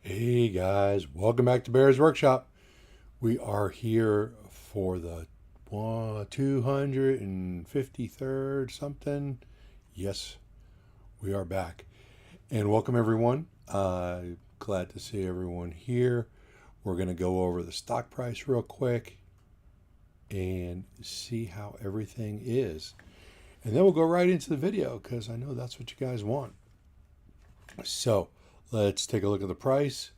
Hey guys, welcome back to Bear's Workshop. We are here for the 253rd something. Yes, we are back. And welcome everyone. Glad to see everyone here. We're going to go over the stock price real quick and see how everything is. And then we'll go right into the video because I know that's what you guys want. So let's take a look at the price.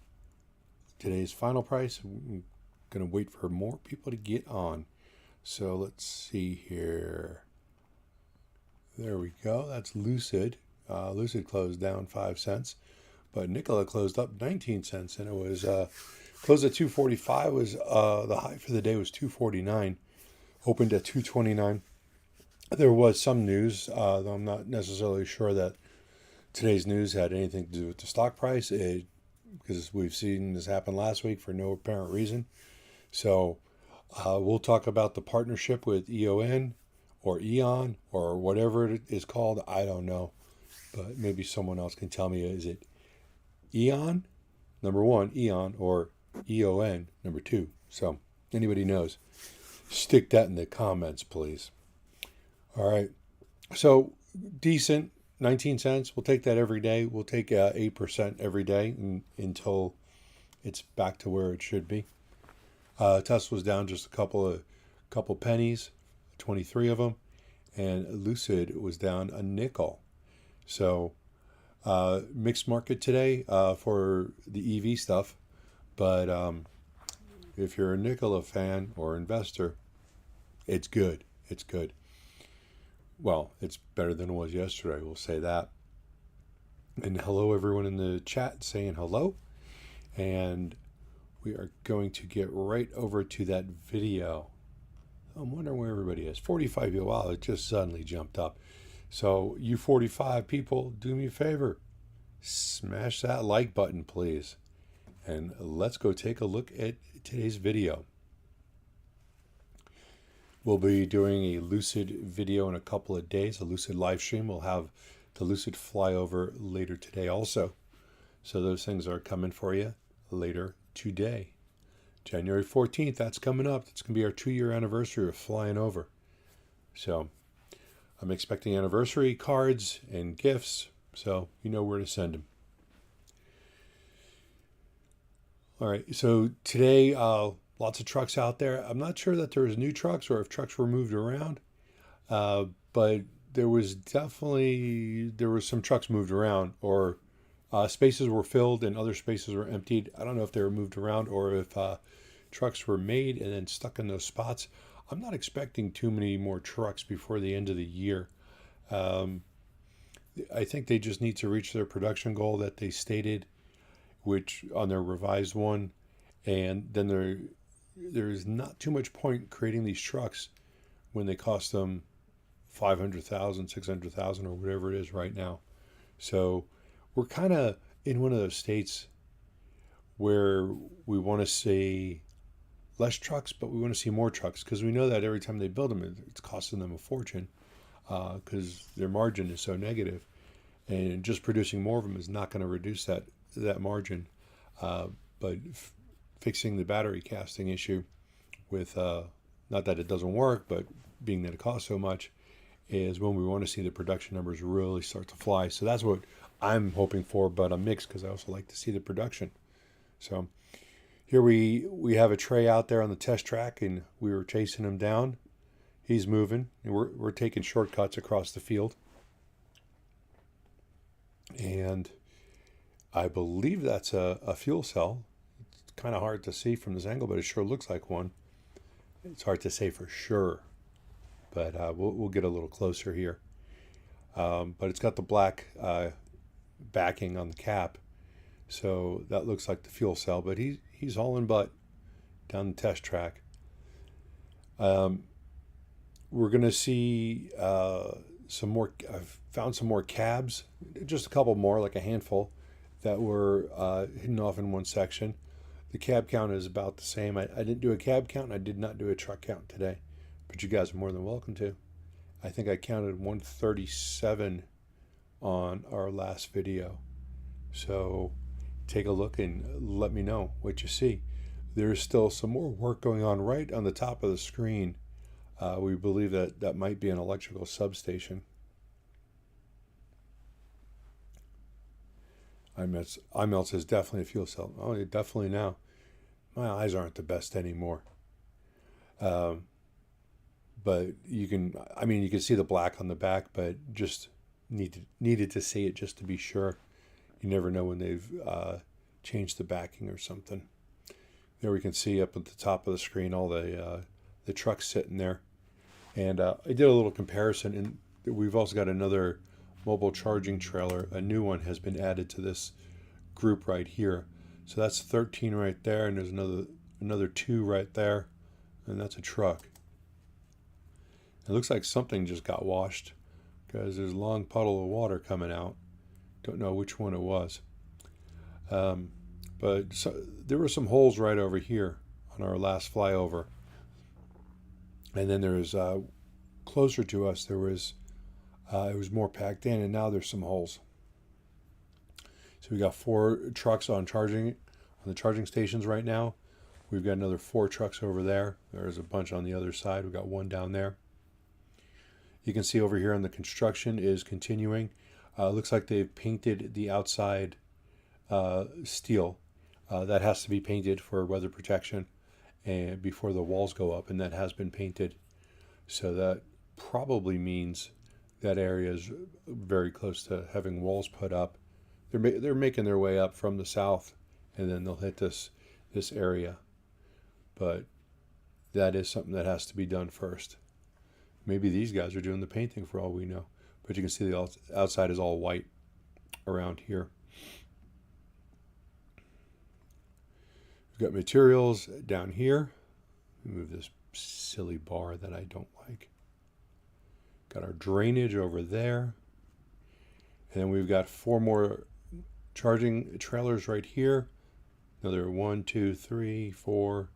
Today's final price. I'm going to wait for more people to get on. So let's see here. There we go. That's Lucid. Lucid closed down 5 cents, but Nikola closed up 19 cents, and it was closed at 245. Was the high for the day was 249. Opened at 229. There was some news, though I'm not necessarily sure that today's news had anything to do with the stock price, because we've seen this happen last week for no apparent reason. So we'll talk about the partnership with E.ON or E.ON or whatever it is called. I don't know, but maybe someone else can tell me. Is it E.ON, number one, E.ON, or E.ON, number two? So anybody knows, stick that in the comments, please. All right. So decent. 19 cents. We'll take that every day. We'll take 8% every day until it's back to where it should be. Tesla's down just a couple pennies, 23 of them, and Lucid was down a nickel. So mixed market today for the EV stuff, but if you're a Nikola fan or investor, it's good. It's good. Well, it's better than it was yesterday, we'll say that. And hello, everyone in the chat saying hello. And we are going to get right over to that video. I'm wondering where everybody is. 45 people. Wow, it just suddenly jumped up. So you 45 people, do me a favor. Smash that like button, please. And let's go take a look at today's video. We'll be doing a Lucid video in a couple of days, a Lucid live stream. We'll have the Lucid flyover later today also. So those things are coming for you later today. January 14th, that's coming up. It's going to be our 2-year anniversary of flying over. So I'm expecting anniversary cards and gifts, so you know where to send them. All right, so today, lots of trucks out there. I'm not sure that there was new trucks or if trucks were moved around, but there was some trucks moved around, or spaces were filled and other spaces were emptied. I don't know if they were moved around or if trucks were made and then stuck in those spots. I'm not expecting too many more trucks before the end of the year. I think they just need to reach their production goal that they stated, which on their revised one, and then there's not too much point creating these trucks when they cost them $500,000, $600,000, or whatever it is right now. So we're kind of in one of those states where we want to see less trucks, but we want to see more trucks, because we know that every time they build them, it's costing them a fortune, because their margin is so negative, and just producing more of them is not going to reduce that margin. But fixing the battery casting issue with, not that it doesn't work, but being that it costs so much, is when we want to see the production numbers really start to fly. So that's what I'm hoping for, but I'm mixed because I also like to see the production. So here we have a tray out there on the test track, and we were chasing him down. He's moving, and we're taking shortcuts across the field. And I believe that's a fuel cell. It's kind of hard to see from this angle, but it sure looks like one. It's hard to say for sure, but we'll get a little closer here. But it's got the black backing on the cap, so that looks like the fuel cell. But he's hauling butt down the test track. We're gonna see some more. I've found some more cabs, just a couple more, like a handful, that were hidden off in one section. The cab count is about the same. I didn't do a cab count, and I did not do a truck count today, but you guys are more than welcome to. I think I counted 137 on our last video. So take a look and let me know what you see. There's still some more work going on right on the top of the screen. We believe that might be an electrical substation. iMelt says definitely a fuel cell. Oh, definitely now. My eyes aren't the best anymore. But you can see the black on the back, but just needed to see it just to be sure. You never know when they've changed the backing or something. There we can see up at the top of the screen all the trucks sitting there. And I did a little comparison, and we've also got another mobile charging trailer. A new one has been added to this group right here. So that's 13 right there, and there's another 2 right there, and that's a truck. It looks like something just got washed because there's a long puddle of water coming out. Don't know which one it was. But there were some holes right over here on our last flyover. And then there was, closer to us, it was more packed in, and now there's some holes. So we got 4 trucks on the charging stations right now. We've got another 4 trucks over there. There's a bunch on the other side. We've got 1 down there. You can see over here on the construction is continuing. Looks like they've painted the outside steel. That has to be painted for weather protection and before the walls go up, and that has been painted. So that probably means that area is very close to having walls put up. They're making their way up from the south, and then they'll hit this area. But that is something that has to be done first. Maybe these guys are doing the painting for all we know. But you can see the outside is all white around here. We've got materials down here. Move this silly bar that I don't like. Got our drainage over there. And then we've got 4 more charging trailers right here. Another 1, 2, 3, 4,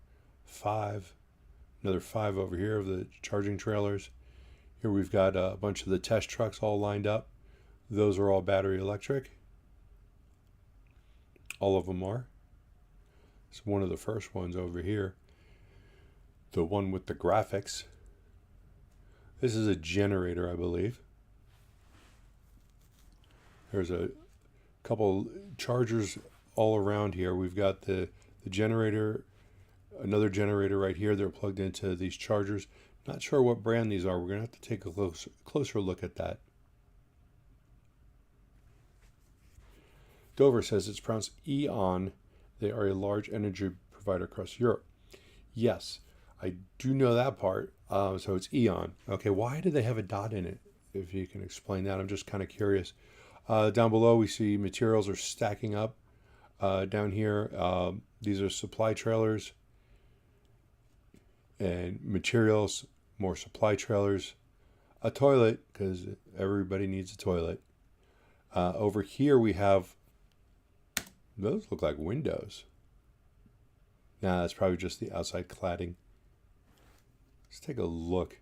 5. Another 5 over here of the charging trailers. Here we've got a bunch of the test trucks all lined up. Those are all battery electric. All of them are. It's one of the first ones over here. The one with the graphics. This is a generator, I believe. There's a couple chargers all around here. We've got the generator, another generator right here. They're plugged into these chargers. Not sure what brand these are. We're going to have to take a closer look at that. Dover says it's pronounced E.ON. They are a large energy provider across Europe. Yes, I do know that part. So it's E.ON. Okay, why do they have a dot in it? If you can explain that, I'm just kind of curious. Down below, we see materials are stacking up. Down here, these are supply trailers and materials, more supply trailers, a toilet, because everybody needs a toilet. Over here we have, those look like windows. Nah, that's probably just the outside cladding. Let's take a look.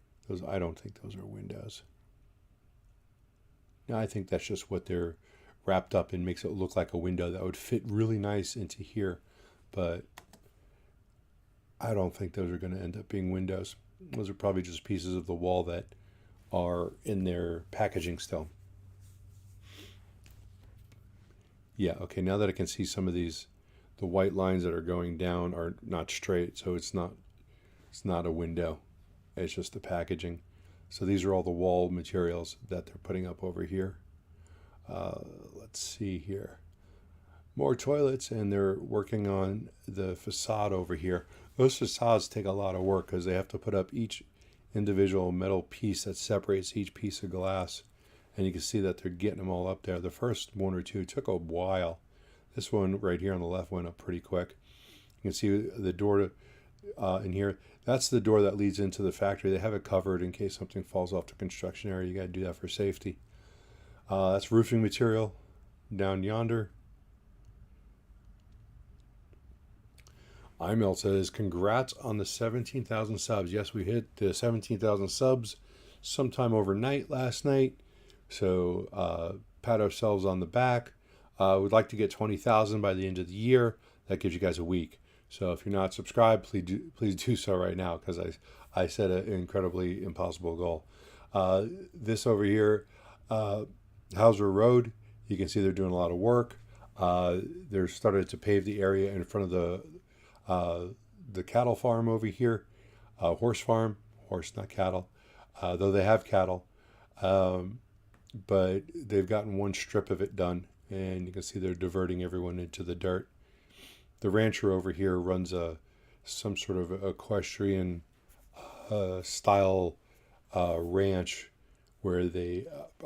I don't think those are windows. No, I think that's just what they're wrapped up and makes it look like a window that would fit really nice into here. But I don't think those are going to end up being windows. Those are probably just pieces of the wall that are in their packaging still. Yeah, okay, now that I can see some of these, the white lines that are going down are not straight, so it's not a window. It's just the packaging. So these are all the wall materials that they're putting up over here. Let's see here. More toilets, and they're working on the facade over here. Those facades take a lot of work because they have to put up each individual metal piece that separates each piece of glass. And you can see that they're getting them all up there. The first 1 or 2 took a while. This one right here on the left went up pretty quick. You can see the door in here. That's the door that leads into the factory. They have it covered in case something falls off the construction area. You got to do that for safety. That's roofing material down yonder. iMelt says, congrats on the 17,000 subs. Yes, we hit the 17,000 subs sometime overnight last night. So pat ourselves on the back. We'd like to get 20,000 by the end of the year. That gives you guys a week. So if you're not subscribed, please do so right now, because I set an incredibly impossible goal. This over here, Hauser Road, you can see they're doing a lot of work. They're started to pave the area in front of the cattle farm over here, horse farm, horse not cattle, though they have cattle, but they've gotten one strip of it done, and you can see they're diverting everyone into the dirt. The rancher over here runs some sort of equestrian style ranch where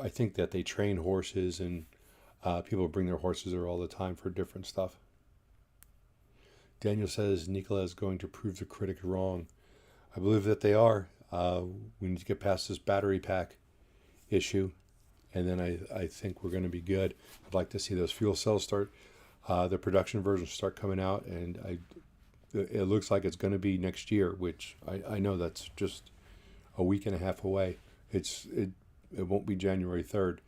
I think that they train horses, and people bring their horses there all the time for different stuff. Daniel says Nikola is going to prove the critic wrong. I believe that they are. We need to get past this battery pack issue, and then I think we're going to be good. I'd like to see those fuel cells start, the production versions start coming out, and it looks like it's going to be next year, which I know that's just a week and a half away. It won't be January 3rd,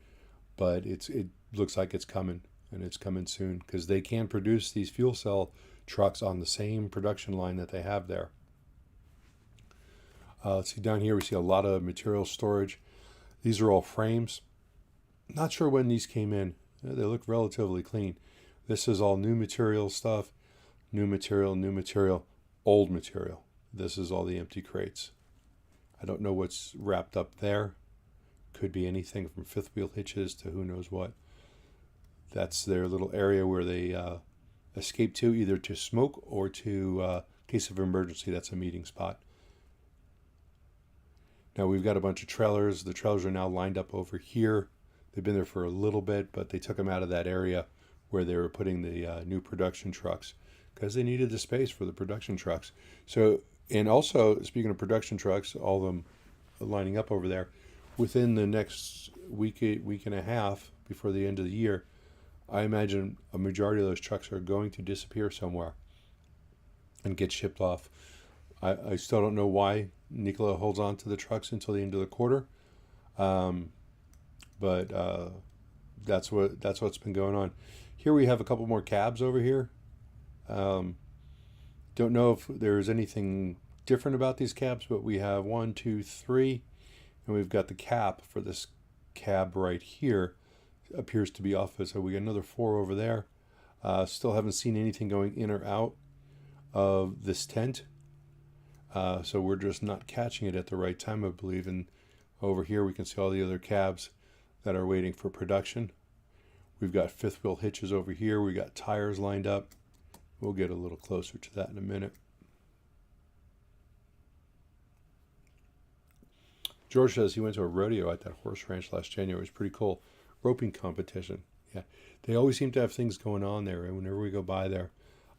but it looks like it's coming, and it's coming soon, because they can produce these fuel cell trucks on the same production line that they have there. Let's see, down here we see a lot of material storage. These are all frames. Not sure when these came in. They look relatively clean. This is all new material stuff. New material, old material. This is all the empty crates. I don't know what's wrapped up there. Could be anything from fifth wheel hitches to who knows what. That's their little area where they escape to, either to smoke or to, case of emergency, that's a meeting spot. Now we've got a bunch of trailers. The trailers are now lined up over here. They've been there for a little bit, but they took them out of that area where they were putting the new production trucks, because they needed the space for the production trucks. So, and also, speaking of production trucks, all of them lining up over there, within the next week and a half before the end of the year, I imagine a majority of those trucks are going to disappear somewhere and get shipped off. I still don't know why Nikola holds on to the trucks until the end of the quarter, but that's what's been going on. Here we have a couple more cabs over here. Don't know if there's anything different about these cabs, but we have 1, 2, 3, and we've got the cap for this cab right here. It appears to be off it, so we got another 4 over there. Still haven't seen anything going in or out of this tent, so we're just not catching it at the right time, I believe. And over here we can see all the other cabs that are waiting for production. We've got fifth wheel hitches over here. We got tires lined up. We'll get a little closer to that in a minute. George says he went to a rodeo at that horse ranch last January. It was pretty cool. Roping competition. Yeah, they always seem to have things going on there, and whenever we go by there,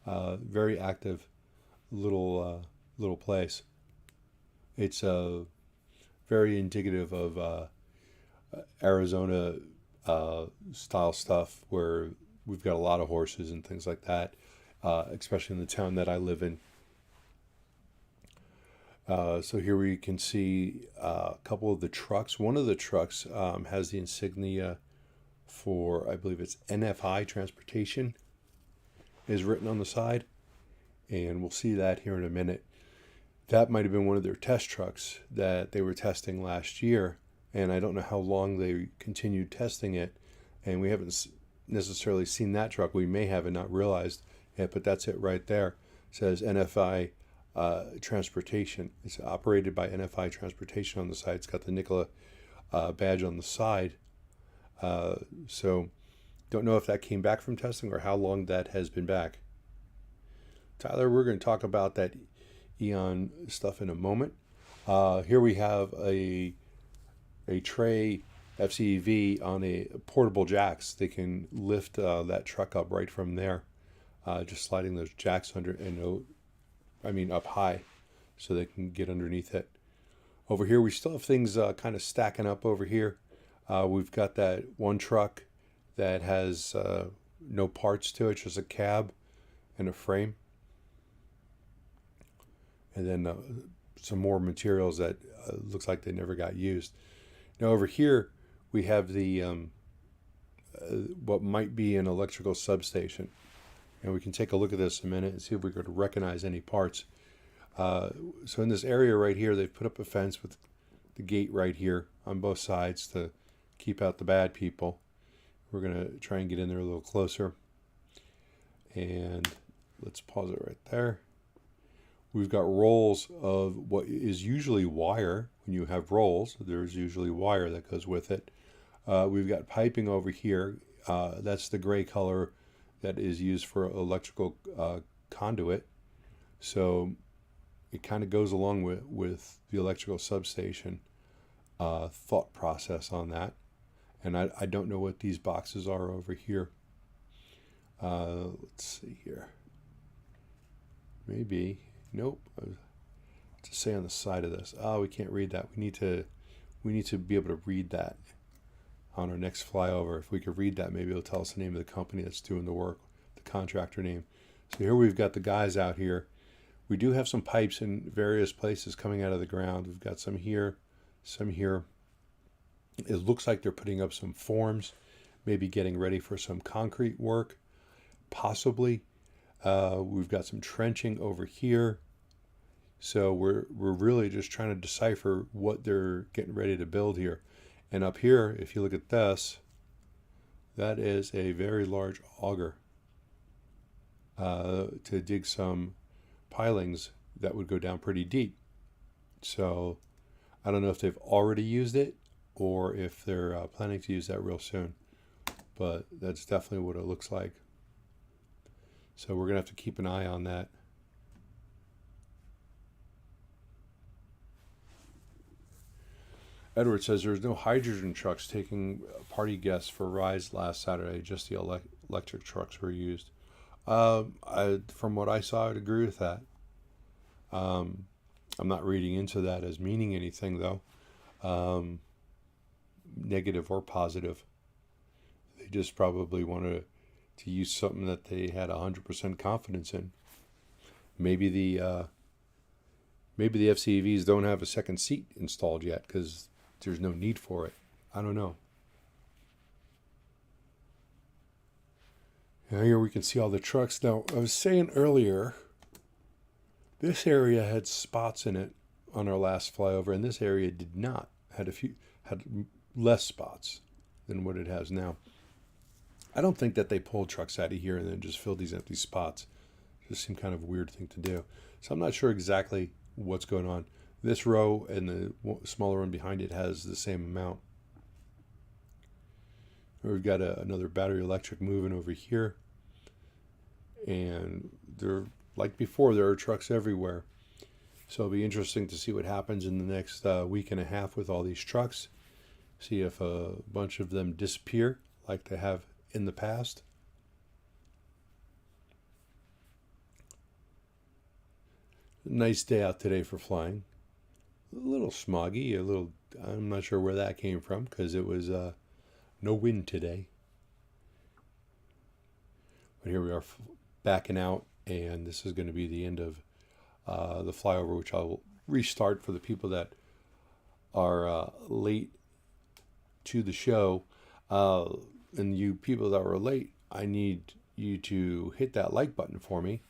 very active little place. It's very indicative of Arizona style stuff, where we've got a lot of horses and things like that, especially in the town that I live in. So here we can see a couple of the trucks. One of the trucks has the insignia for, I believe it's NFI Transportation is written on the side, and we'll see that here in a minute. That might have been one of their test trucks that they were testing last year, and I don't know how long they continued testing it, and we haven't necessarily seen that truck. We may have and not realized it, but that's it right there. It says NFI Transportation. It's operated by NFI Transportation on the side. It's got the Nikola badge on the side. So don't know if that came back from testing or how long that has been back. Tyler, we're going to talk about that E.ON stuff in a moment. Here we have a tray FCEV on a portable jacks. They can lift that truck up right from there, just sliding those jacks under, and up high, so they can get underneath it. Over here, we still have things kind of stacking up over here. We've got that one truck that has no parts to it, just a cab and a frame. And then some more materials that looks like they never got used. Now over here, we have the what might be an electrical substation. And we can take a look at this in a minute and see if we could recognize any parts. So in this area right here, they've put up a fence with the gate right here on both sides to keep out the bad people. We're going to try and get in there a little closer. And let's pause it right there. We've got rolls of what is usually wire. When you have rolls, there's usually wire that goes with it. We've got piping over here. That's the gray color that is used for electrical conduit. So it kind of goes along with the electrical substation thought process on that. And I don't know what these boxes are over here. Let's see here. Maybe. Nope. To say on the side of this. Oh, we can't read that. We need to be able to read that on our next flyover. If we could read that, maybe it'll tell us the name of the company that's doing the work, the contractor name. So here we've got the guys out here. We do have some pipes in various places coming out of the ground. We've got some here, some here. It looks like they're putting up some forms, maybe getting ready for some concrete work, possibly. We've got some trenching over here. So we're really just trying to decipher what they're getting ready to build here. And up here, if you look at this, that is a very large auger to dig some pilings that would go down pretty deep. So I don't know if they've already used it or if they're planning to use that real soon. But that's definitely what it looks like. So we're going to have to keep an eye on that. Edward says there's no hydrogen trucks taking party guests for rides last Saturday. Just the electric trucks were used. From what I saw, I'd agree with that. I'm not reading into that as meaning anything, though. Negative or positive. They just probably wanted to use something that they had 100% confidence in. Maybe the FCEVs don't have a second seat installed yet because there's no need for it. I don't know. Now here we can see all the trucks. Now, I was saying earlier, this area had spots in it on our last flyover, and this area did not. Had less spots than what it has now. I don't think that they pulled trucks out of here and then just filled these empty spots. It just seemed kind of a weird thing to do. So I'm not sure exactly what's going on. This row and the smaller one behind it has the same amount. We've got another battery electric moving over here. And they're like before, there are trucks everywhere. So it'll be interesting to see what happens in the next week and a half with all these trucks. See if a bunch of them disappear like they have in the past. Nice day out today for flying. A little smoggy, I'm not sure where that came from because it was no wind today. But here we are backing out, and this is going to be the end of the flyover, which I'll restart for the people that are late to the show. And you people that were late, I need you to hit that like button for me.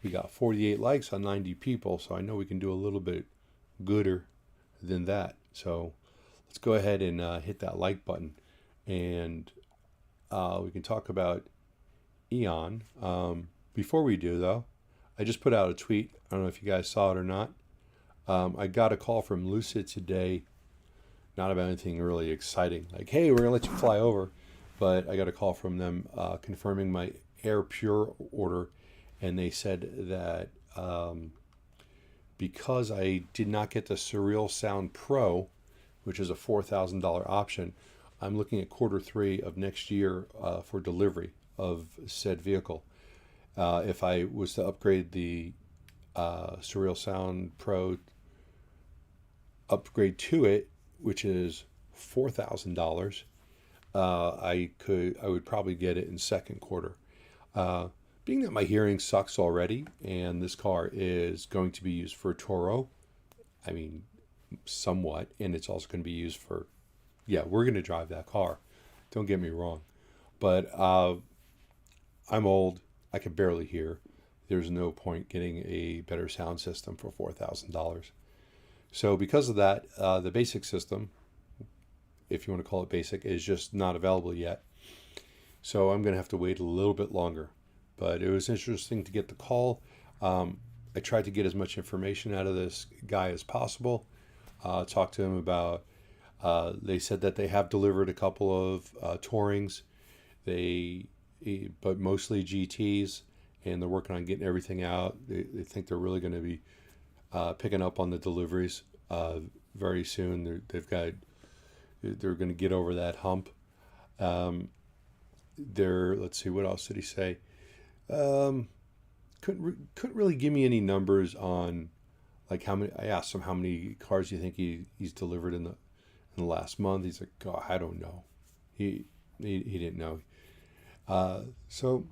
We got 48 likes on 90 people, so I know we can do a little bit gooder than that. So let's go ahead and hit that like button, and we can talk about E.ON. Before we do, though, I just put out a tweet. I don't know if you guys saw it or not. I got a call from Lucid today, not about anything really exciting, like, hey, we're going to let you fly over. But I got a call from them confirming my Air Pure order, and they said that because I did not get the Surreal Sound Pro, which is a $4,000 option, I'm looking at Q3 of next year for delivery of said vehicle. If I was to upgrade the Surreal Sound Pro, upgrade to it, which is $4,000, I would probably get it in second quarter. Being that my hearing sucks already, and this car is going to be used for Toro, I mean, somewhat, and it's also going to be used for, yeah, we're going to drive that car. Don't get me wrong. But I'm old. I can barely hear. There's no point getting a better sound system for $4,000. So because of that, the basic system, if you want to call it basic, is just not available yet. So I'm going to have to wait a little bit longer. But it was interesting to get the call. I tried to get as much information out of this guy as possible. Talked to him about, they said that they have delivered a couple of Tourings, but mostly GTs, and they're working on getting everything out. They think they're really going to be picking up on the deliveries very soon. They're going to get over that hump. Let's see, what else did he say? Couldn't really give me any numbers on like how many. I asked him how many cars do you think he's delivered in the last month. He's like, oh, I don't know. He didn't know. So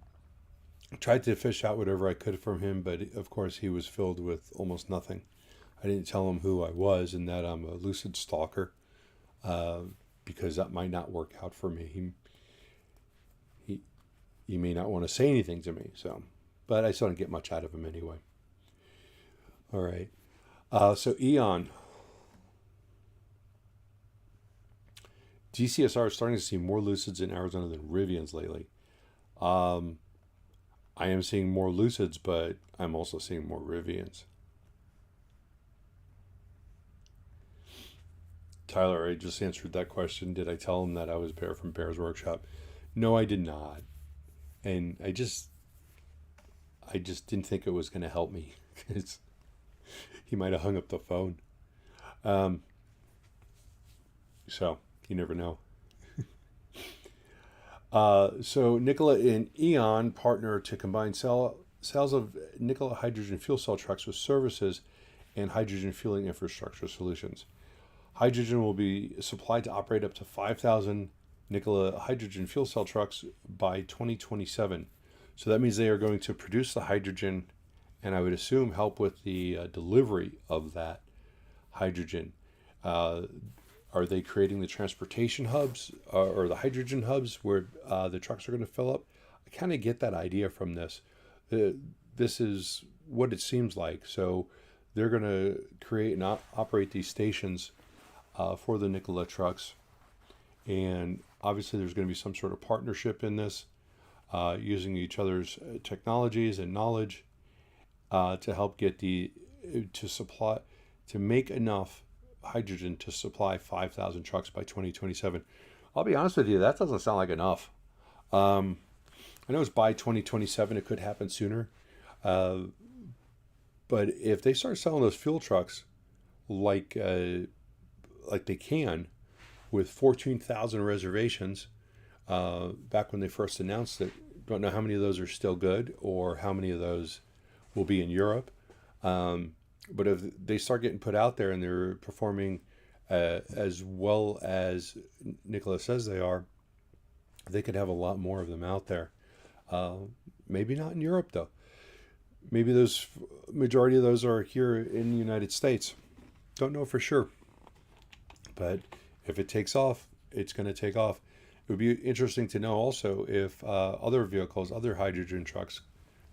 I tried to fish out whatever I could from him, but of course he was filled with almost nothing. I didn't tell him who I was and that I'm a Lucid stalker, because that might not work out for me. He may not want to say anything to me, but I still didn't get much out of him anyway. All right. So E.ON. DCSR is starting to see more Lucids in Arizona than Rivians lately. I am seeing more Lucids, but I'm also seeing more Rivians. Tyler, I just answered that question. Did I tell him that I was Bear from Bear's Workshop? No, I did not. And I just didn't think it was going to help me, because he might have hung up the phone. So you never know. So Nikola and E.ON partner to combine sales of Nikola hydrogen fuel cell trucks with services and hydrogen fueling infrastructure solutions. Hydrogen will be supplied to operate up to 5,000 Nikola hydrogen fuel cell trucks by 2027. So that means they are going to produce the hydrogen, and I would assume help with the delivery of that hydrogen. Are they creating the transportation hubs or the hydrogen hubs where the trucks are going to fill up? I kind of get that idea from this. This is what it seems like. So they're going to create and operate these stations for the Nikola trucks. And obviously there's going to be some sort of partnership in this, using each other's technologies and knowledge to help get to make enough hydrogen to supply 5,000 trucks by 2027. I'll be honest with you, that doesn't sound like enough. I know it's by 2027. It could happen sooner. But if they start selling those fuel trucks like they can, with 14,000 reservations back when they first announced it, don't know how many of those are still good or how many of those will be in Europe. But if they start getting put out there and they're performing as well as Nikola says they are, they could have a lot more of them out there. Maybe not in Europe, though. Maybe those majority of those are here in the United States. Don't know for sure. But if it takes off, it's going to take off. It would be interesting to know also if other vehicles, other hydrogen trucks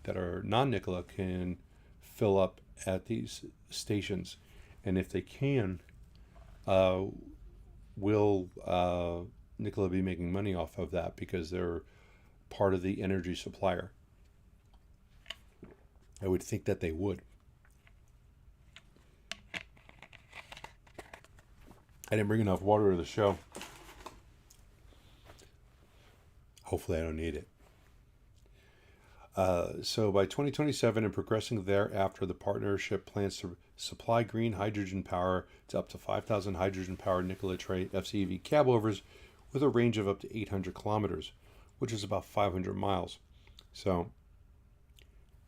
that are non-Nikola can fill up at these stations. And if they can, will Nikola be making money off of that because they're part of the energy supplier? I would think that they would. I didn't bring enough water to the show. Hopefully I don't need it. So by 2027 and progressing thereafter, the partnership plans to supply green hydrogen power to up to 5,000 hydrogen-powered Nikola Tre FCEV cabovers with a range of up to 800 kilometers, which is about 500 miles. So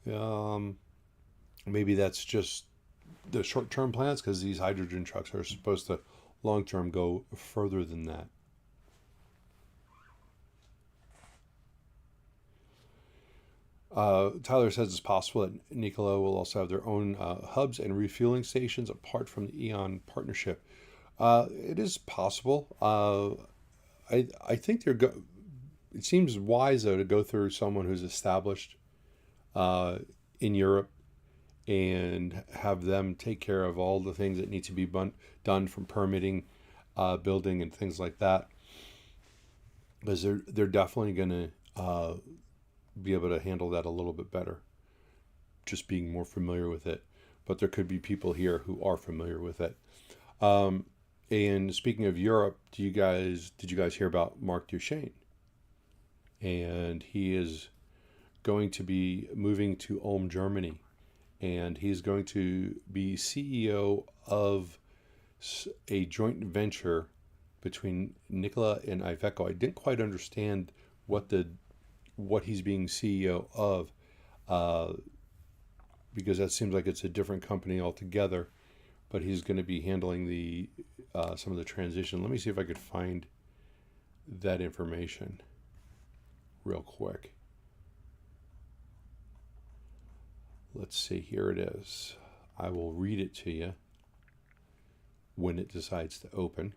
maybe that's just the short-term plans, because these hydrogen trucks are supposed to long-term go further than that. Tyler says it's possible that Nikola will also have their own hubs and refueling stations apart from the E.ON partnership. It is possible. I think it seems wise though to go through someone who's established in Europe and have them take care of all the things that need to be done from permitting, building, and things like that, because they're definitely going to be able to handle that a little bit better, just being more familiar with it. But there could be people here who are familiar with it. And speaking of Europe, did you guys hear about Mark Duchesne? And he is going to be moving to Ulm, Germany, and he's going to be CEO of a joint venture between Nikola and Iveco. I didn't quite understand what he's being CEO of, because that seems like it's a different company altogether. But he's going to be handling the some of the transition. Let me see if I could find that information real quick. Let's see, here it is. I will read it to you when it decides to open.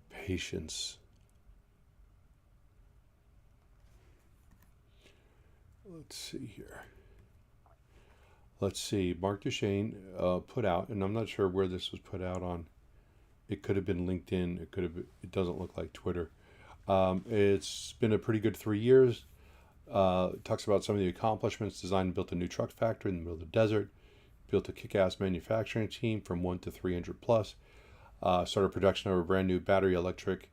Patience. Let's see here. Let's see. Mark Duchesne put out, and I'm not sure where this was put out on. It could have been LinkedIn. It doesn't look like Twitter. It's been a pretty good 3 years. Talks about some of the accomplishments. Designed and built a new truck factory in the middle of the desert. Built a kick-ass manufacturing team from 1 to 300 plus. Started production of a brand new battery electric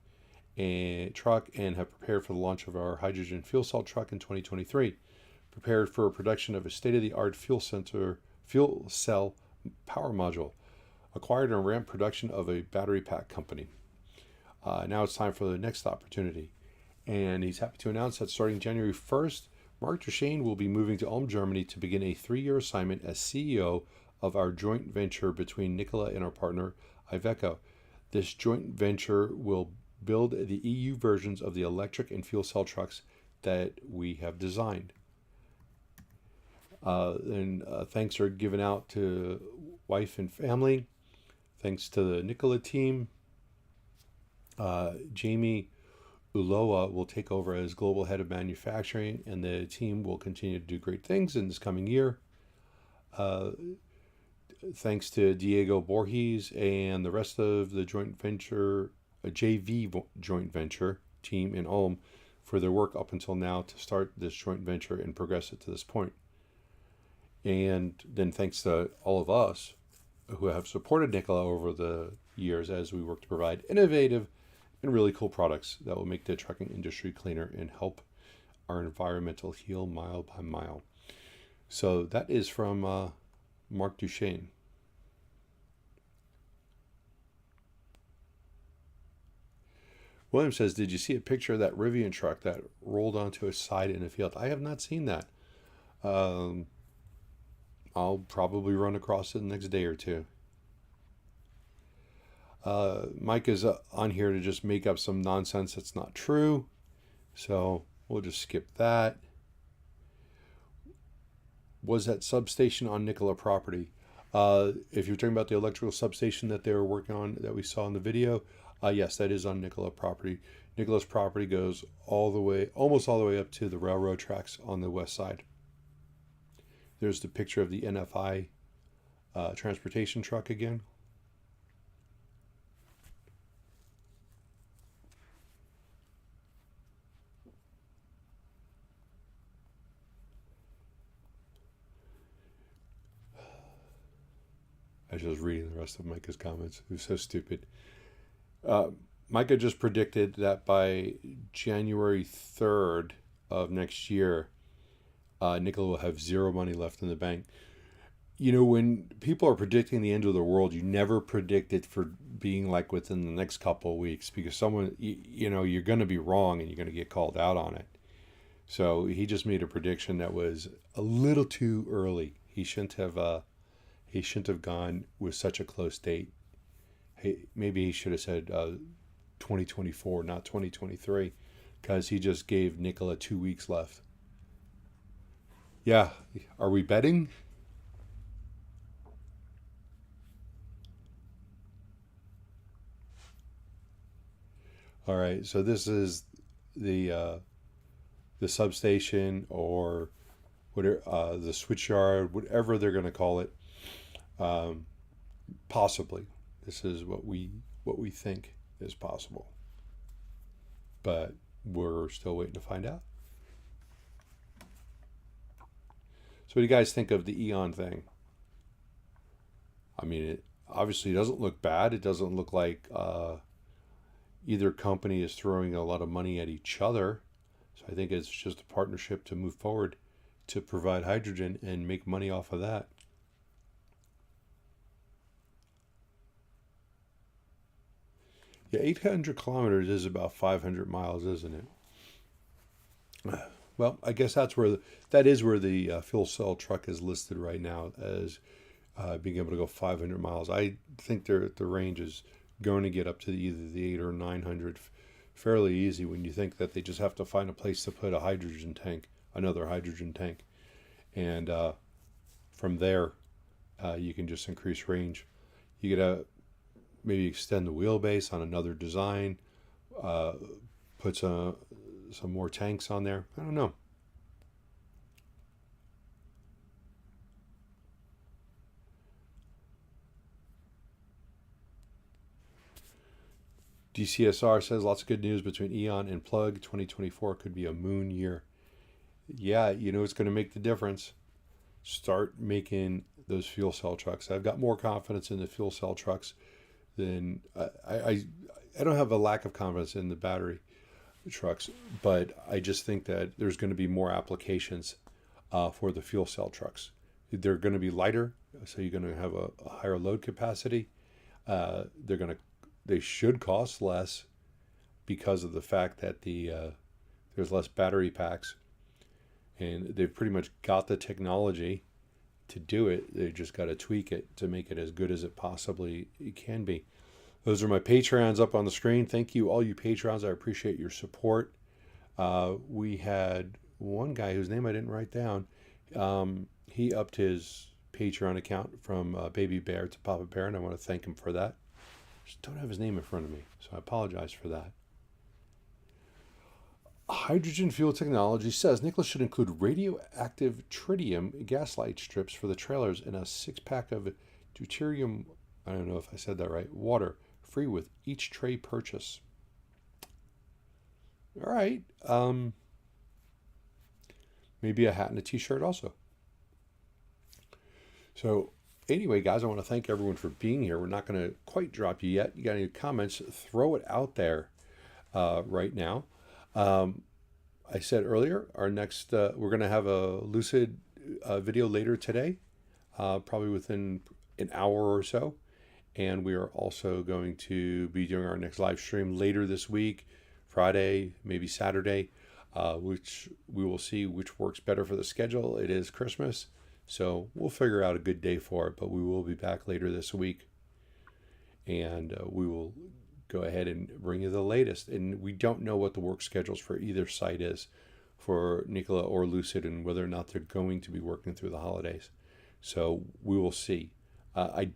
truck, and have prepared for the launch of our hydrogen fuel cell truck in 2023. Prepared for production of a state-of-the-art fuel cell power module. Acquired and ramped production of a battery pack company. Now it's time for the next opportunity. And he's happy to announce that starting January 1st, Mark Duchesne will be moving to Ulm, Germany to begin a 3-year assignment as CEO of our joint venture between Nikola and our partner Iveco. This joint venture will build the EU versions of the electric and fuel cell trucks that we have designed. And thanks are given out to wife and family. Thanks to the Nikola team. Jamie Ulloa will take over as global head of manufacturing, and the team will continue to do great things in this coming year. Thanks to Diego Borges and the rest of the joint venture, JV joint venture team in Ulm for their work up until now to start this joint venture and progress it to this point. And then thanks to all of us who have supported Nikola over the years as we work to provide innovative and really cool products that will make the trucking industry cleaner and help our environmental heal mile by mile. So that is from Mark Duchesne. William says, did you see a picture of that Rivian truck that rolled onto a side in a field? I have not seen that. I'll probably run across it the next day or two. Mike is on here to just make up some nonsense that's not true. So we'll just skip that. Was that substation on Nikola property? If you're talking about the electrical substation that they were working on that we saw in the video, yes, that is on Nikola property. Nikola's property goes almost all the way up to the railroad tracks on the west side. There's the picture of the NFI transportation truck again. I was just reading the rest of Micah's comments. It was so stupid. Micah just predicted that by January 3rd of next year, Nikola will have zero money left in the bank. You know, when people are predicting the end of the world, you never predict it for being like within the next couple of weeks, because someone, you're going to be wrong and you're going to get called out on it. So he just made a prediction that was a little too early. He shouldn't have gone with such a close date. Maybe he should have said 2024, not 2023, because he just gave Nikola 2 weeks left. Yeah, are we betting? All right, so this is the substation or whatever, the switchyard, whatever they're going to call it. Um, Possibly, this is what we think is possible, but we're still waiting to find out. So, what do you guys think of the E.ON thing? I mean, it obviously doesn't look bad. It doesn't look like either company is throwing a lot of money at each other. So I think it's just a partnership to move forward to provide hydrogen and make money off of that. Yeah, 800 kilometers is about 500 miles, isn't it? Well, I guess that is where the fuel cell truck is listed right now as being able to go 500 miles. I think the range is going to get up to either the 8 or 900 fairly easy when you think that they just have to find a place to put a hydrogen tank, another hydrogen tank, and from there you can just increase range. You get a maybe extend the wheelbase on another design, uh, put some more tanks on there. I don't know. DCSR says lots of good news between E.ON and Plug. 2024 could be a moon year. Yeah, it's going to make the difference. Start making those fuel cell trucks. I've got more confidence in the fuel cell trucks than I don't have a lack of confidence in the battery trucks, but I just think that there's going to be more applications for the fuel cell trucks. They're going to be lighter, so you're going to have a higher load capacity. They should cost less because of the fact that there's less battery packs, and they've pretty much got the technology to do it. They just got to tweak it to make it as good as it possibly can be. Those are my Patreons up on the screen. Thank you, all you Patrons. I appreciate your support. We had one guy whose name I didn't write down. He upped his Patreon account from Baby Bear to Papa Bear, and I want to thank him for that. Just don't have his name in front of me, so I apologize for that. Hydrogen fuel technology says Nikola should include radioactive tritium gaslight strips for the trailers and a 6-pack of deuterium, I don't know if I said that right, water, free with each tray purchase. All right. Maybe a hat and a t-shirt also. So anyway, guys, I want to thank everyone for being here. We're not going to quite drop you yet. You got any comments? Throw it out there right now. I said earlier, our next we're going to have a Lucid video later today, probably within an hour or so, and we are also going to be doing our next live stream later this week, Friday, maybe Saturday, which we will see which works better for the schedule. It is Christmas, so we'll figure out a good day for it, but we will be back later this week, and we will go ahead and bring you the latest. And we don't know what the work schedules for either site is for Nikola or Lucid, and whether or not they're going to be working through the holidays. So we will see. I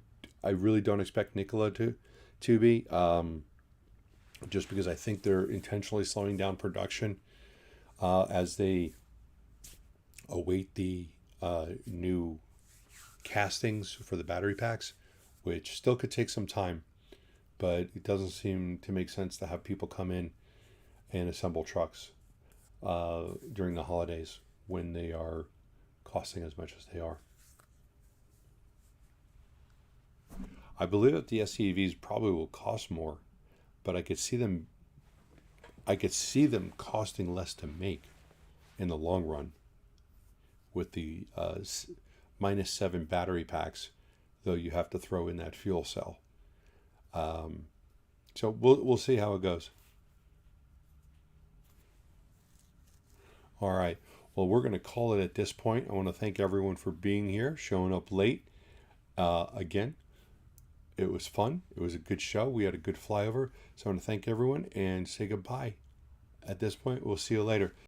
really don't expect Nikola to be, just because I think they're intentionally slowing down production as they await the new castings for the battery packs, which still could take some time. But it doesn't seem to make sense to have people come in and assemble trucks during the holidays when they are costing as much as they are. I believe that the SUVs probably will cost more, but I could see them costing less to make in the long run with the -7 battery packs, though you have to throw in that fuel cell. So we'll see how it goes. All right. Well, we're going to call it at this point. I want to thank everyone for being here, showing up late. Again, it was fun. It was a good show. We had a good flyover. So I want to thank everyone and say goodbye. At this point, we'll see you later.